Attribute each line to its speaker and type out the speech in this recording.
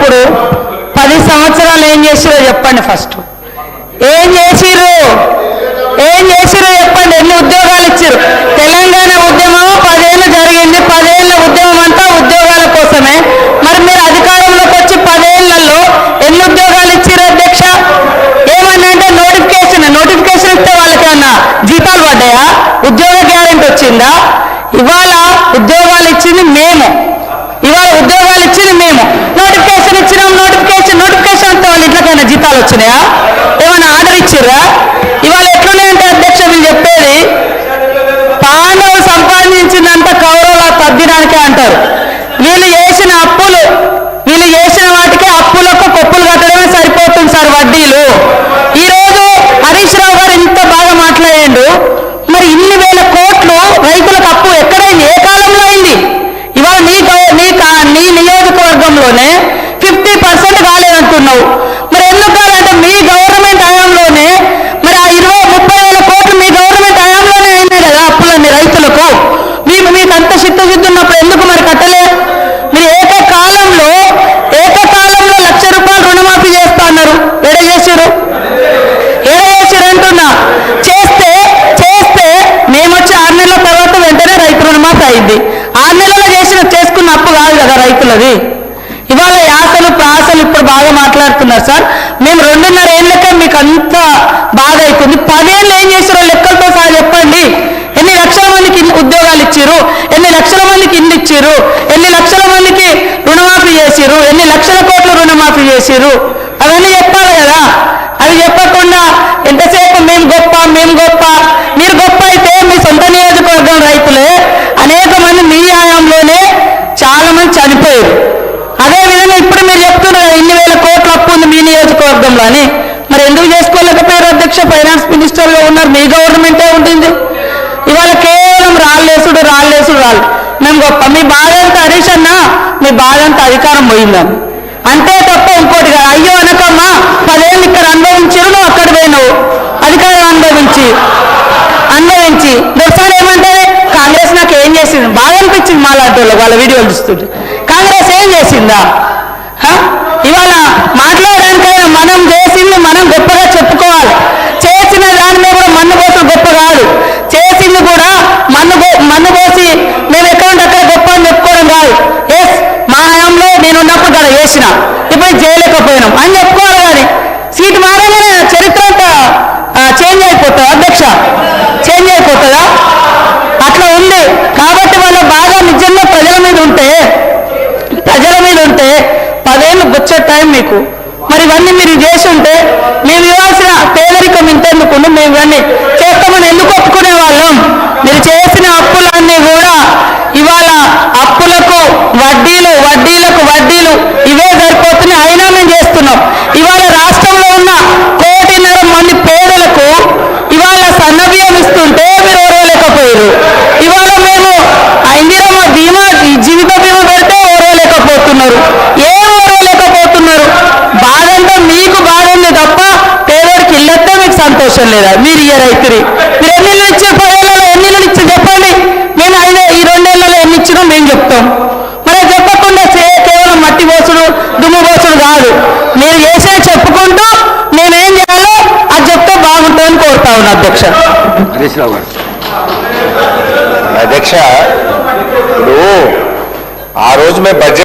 Speaker 1: ఉన్నప్పుడు 10 సంవత్సరాలు ఏం చేసిరో చెప్పండి. ఫస్ట్ ఏం చేసిర్రు చెప్పండి. ఎన్ని ఉద్యోగాలు ఇచ్చారు? తెలంగాణ ఉద్యమం 10 ఏళ్ళు జరిగింది. 10 ఏళ్ళ ఉద్యమం అంతా ఉద్యోగాల కోసమే. మరి మీరు అధికారంలోకి వచ్చి 10 ఏళ్లలో ఎన్ని ఉద్యోగాలు ఇచ్చారు అధ్యక్ష? ఏమన్నా అంటే నోటిఫికేషన్ ఇస్తే వాళ్ళకి ఏమన్నా జీతాలు పడ్డాయా? ఉద్యోగ గ్యారెంటీ వచ్చిందా? ఇవాళ ఉద్యోగాలు ఇచ్చింది మేము, నోటిఫికేషన్ ఇచ్చినాం. నోటిఫికేషన్ అంతా వాళ్ళ ఇంట్లోకైనా జీతాలు వచ్చినాయా? ఏమైనా ఆర్డర్ ఇచ్చిర్రా? ఇవాళ ఎట్లున్నాయంటే అధ్యక్ష వీళ్ళు చెప్పేది పాండవులు సంపాదించిందంతా కౌరవుల తద్దడానికే అంటారు. వీళ్ళు చేసిన వాటికి అప్పులకు కొప్పులు కట్టడమే సరిపోతుంది సార్ వడ్డీలు. ఈరోజు హరీష్ రావు గారు ఇంత బాగా మాట్లాడాడు. మరి ఇన్ని వేల కోట్లు రైతులకు అప్పు ఎక్కడైంది? ఏ కాలంలో అయింది? ఇవాళ నీ నియోజకవర్గంలోనే 50% కాలేదంటున్నావు. మరి ఎందుకు కాదంటే మీ గవర్నమెంట్ హయాంలోనే మరి ఆ 20-30 వేల కోట్లు మీ గవర్నమెంట్ హయాంలోనే అయినాయి కదా అప్పులన్నీ రైతులకు. మీకు అంత చిత్తశుద్ధి ఉన్నప్పుడు ఎందుకు మరి కట్టలే? మీరు ఏకకాలంలో 1,00,000 రూపాయలు రుణమాఫీ చేస్తా అన్నారు. ఏడ చేశారు అంటున్నా. చేస్తే మేము వచ్చి 6 నెలల తర్వాత వెంటనే రైతు రుణమాఫీ అయింది. 6 నెలల్లో చేసుకున్న అప్పు కాదు కదా రైతులది. ఇవాళ యాసలు ప్రాసలు ఇప్పుడు బాగా మాట్లాడుతున్నారు సార్. మేము 2.5 ఏళ్ళకే మీకు అంత బాధ అవుతుంది. 10 ఏళ్ళు ఏం చేసారో లెక్కలతో సహా చెప్పండి. ఎన్ని లక్షల మందికి ఉద్యోగాలు ఇచ్చారు? ఎన్ని లక్షల మందికి ఇల్లు ఇచ్చారు? ఎన్ని లక్షల మందికి రుణమాఫీ చేసిరు? ఎన్ని లక్షల కోట్ల రుణమాఫీ చేసిరు? అవన్నీ చెప్పాలి కదా. అవి చెప్పకుండా ఎంతసేపు మేము గొప్ప. మీరు గొప్ప అయితే మీ సొంత నియోజకవర్గం రైతులే అనేక మంది మీ హయాంలోనే చాలా మంది చనిపోయారు. అదేవిధంగా ఇప్పుడు మీరు చెప్తున్నారు ఇన్ని వేల కోట్ల అప్పు ఉంది మీ నియోజకవర్గంలో అని. మరి ఎందుకు చేసుకోలేకపోయారు అధ్యక్ష? ఫైనాన్స్ మినిస్టర్గా ఉన్నారు, మీ గవర్నమెంటే ఉంటుంది. ఇవాళ కేవలం రాళ్ళేసుడు. మేము గొప్ప. మీ బాధ అంతా హరీష్ అన్న, మీ బాధ అంతా అధికారం పోయిందాం అంతే తప్ప ఇంకోటి కాదు. అయ్యో అనకమ్మా, 10 ఏళ్ళు ఇక్కడ అనుభవించారు, నువ్వు అక్కడ పోయినావు అధికారం అనుభవించి ఒకసారి ఏమంటే కాంగ్రెస్ నాకు ఏం చేసింది బాగా అనిపించింది. మాలాంటి వాళ్ళ వీడియోలు చూస్తుంటే కాంగ్రెస్ ఏం చేసిందా? ఇవాళ మాట్లాడడానికైనా మనం చేసింది మనం గొప్పగా చెప్పుకోవాలి. చేసిన దాని మీద కూడా మన్ను పోసుడు గొప్ప కాదు. చేసింది కూడా మన్ను పోసి మేము ఎక్కడంటే అక్కడ గొప్ప అని చెప్పుకోవడం కాదు. ఎస్ మా హయాంలో నేను ఉన్నప్పుడు కదా చేసిన, ఇప్పుడు చేయలేకపోయినాం అని చెప్పుకోవాలి. కానీ సీటు మారగానే చరిత్ర అంతా చేంజ్ అయిపోతుందా అధ్యక్ష? చేంజ్ అయిపోతుందా? అట్లా ఉంది. కాబట్టి వాళ్ళ బాగా నిజంగా ప్రజల మీద ఉంటే 10 ఏళ్ళు వచ్చే టైం మీకు. మరి ఇవన్నీ మీరు చేసి ఉంటే మేము ఇవ్వాల్సిన పేదరికం ఇంతెందుకు? మేము ఇవన్నీ చేస్తామని ఎందుకు ఒప్పుకునే వాళ్ళం? మీరు చేసిన అప్పులన్నీ కూడా ఇవాళ అప్పులకు వడ్డీలు ఇవే సరిపోతున్నాయి. అయినా మేము చేస్తున్నాం. ఇవాళ రాష్ట్రంలో ఉన్న 1.5 కోటి మంది పేదలకు ఇవాళ సన్నబియ్యం ఇస్తుంటే మీరు ఓర్వలేకపోయారు. ఇవాళ మేము ఇందిరమ్మ బీమా జీవిత బీమా పెడితే ఓర్వలేకపోతున్నారు. ఏం ఓర్వలేకపోతున్నారు? బాధంటే మీకు బాధ ఉంది తప్ప పేదోడికి ఇల్లెత్తే మీకు సంతోషం లేదా? మీరు రైతురి మీరు ఎన్ని ఇళ్ళు ఇచ్చే 10 ఏళ్లలో ఎన్ని ఇళ్ళు ఇచ్చి చెప్పండి. మేము ఈ 2 ఏళ్లలో ఎన్ని ఇచ్చినా మేము చెప్తాం. మరి చెప్పకుండా కేవలం మట్టి పోసుడు దుమ్ము పోసుడు కాదు. మీరు చేసే చెప్పుకుంటూ మేమేం చేయాలో అది చెప్తే బాగుంటుందని కోరుతా ఉన్నా అధ్యక్ష.
Speaker 2: హరీష్ రావు గారు అధ్యక్ష, ఇప్పుడు ఆ రోజు మేము బడ్జెట్